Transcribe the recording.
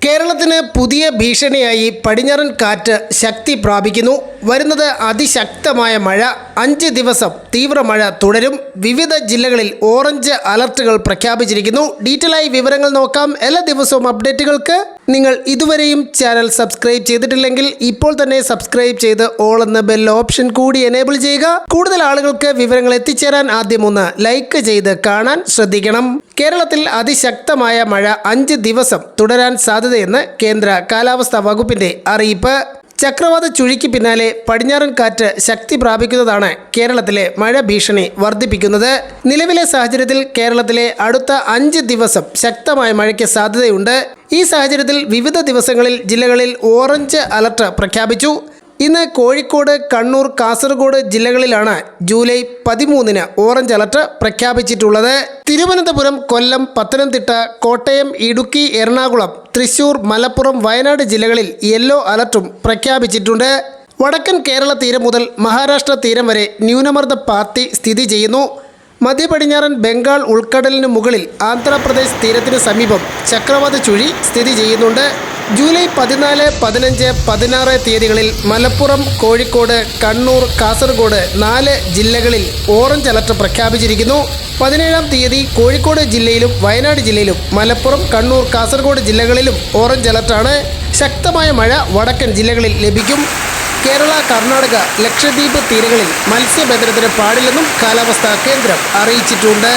കേരളത്തിന് പുതിയ ഭീഷണിയായി പടിഞ്ഞാറൻ കാറ്റ് ശക്തി പ്രാപിക്കുന്നു. വരുന്നത് അതിശക്തമായ മഴ. 5 ദിവസം തീവ്രമഴ തുടരും. വിവിധ ജില്ലകളിൽ ഓറഞ്ച് അലർട്ടുകൾ പ്രഖ്യാപിച്ചിരിക്കുന്നു. ഡീറ്റെയിൽ ആയി വിവരങ്ങൾ നോക്കാം. എല്ലാ ദിവസവും അപ്ഡേറ്റുകൾക്ക് നിങ്ങൾ ഇതുവരെയും ചാനൽ സബ്സ്ക്രൈബ് ചെയ്തിട്ടില്ലെങ്കിൽ ഇപ്പോൾ തന്നെ സബ്സ്ക്രൈബ് ചെയ്ത് ഓൾ എന്ന ബെൽ ഓപ്ഷൻ കൂടി എനേബിൾ ചെയ്യുക. കൂടുതൽ ആളുകൾക്ക് വിവരങ്ങൾ എത്തിച്ചേരാൻ ആദ്യം ഒന്ന് ലൈക്ക് ചെയ്ത് കാണാൻ ശ്രദ്ധിക്കണം. കേരളത്തിൽ അതിശക്തമായ മഴ 5 ദിവസം തുടരാൻ സാധ്യതയെന്ന് കേന്ദ്ര കാലാവസ്ഥാ വകുപ്പിന്റെ അറിയിപ്പ്. ചക്രവാത ചുഴിക്ക് പിന്നാലെ പടിഞ്ഞാറൻ കാറ്റ് ശക്തി പ്രാപിക്കുന്നതാണ് കേരളത്തിലെ മഴ ഭീഷണി വർദ്ധിപ്പിക്കുന്നത്. നിലവിലെ സാഹചര്യത്തിൽ കേരളത്തിലെ അടുത്ത 5 ദിവസം ശക്തമായ മഴയ്ക്ക് സാധ്യതയുണ്ട്. ഈ സാഹചര്യത്തിൽ വിവിധ ദിവസങ്ങളിൽ ജില്ലകളിൽ ഓറഞ്ച് അലർട്ട് പ്രഖ്യാപിച്ചു. ഇന്ന് കോഴിക്കോട്, കണ്ണൂർ, കാസർഗോഡ് ജില്ലകളിലാണ് ജൂലൈ 13-ന് ഓറഞ്ച് അലർട്ട് പ്രഖ്യാപിച്ചിട്ടുള്ളത്. തിരുവനന്തപുരം, കൊല്ലം, പത്തനംതിട്ട, കോട്ടയം, ഇടുക്കി, എറണാകുളം, തൃശൂർ, മലപ്പുറം, വയനാട് ജില്ലകളിൽ യെല്ലോ അലർട്ടും പ്രഖ്യാപിച്ചിട്ടുണ്ട്. വടക്കൻ കേരള തീരം മുതൽ മഹാരാഷ്ട്ര തീരം വരെ ന്യൂനമർദ്ദ പാത്തി സ്ഥിതി ചെയ്യുന്നു. മധ്യ പടിഞ്ഞാറൻ ബംഗാൾ ഉൾക്കടലിന് മുകളിൽ ആന്ധ്രാപ്രദേശ് തീരത്തിന് സമീപം ചക്രവാത ചുഴി സ്ഥിതി ചെയ്യുന്നുണ്ട്. ജൂലൈ 14, 15, 16 തീയതികളിൽ മലപ്പുറം, കോഴിക്കോട്, കണ്ണൂർ, കാസർഗോഡ് 4 ജില്ലകളിൽ ഓറഞ്ച് അലർട്ട് പ്രഖ്യാപിച്ചിരിക്കുന്നു. 17-ാം തീയതി കോഴിക്കോട് ജില്ലയിലും വയനാട് ജില്ലയിലും മലപ്പുറം, കണ്ണൂർ, കാസർഗോഡ് ജില്ലകളിലും ഓറഞ്ച് അലർട്ടാണ്. ശക്തമായ മഴ വടക്കൻ ജില്ലകളിൽ ലഭിക്കും. കേരള, കർണാടക, ലക്ഷദ്വീപ് തീരങ്ങളിൽ മത്സ്യബന്ധനത്തിന് പാടില്ലെന്നും കാലാവസ്ഥാ കേന്ദ്രം അറിയിച്ചിട്ടുണ്ട്.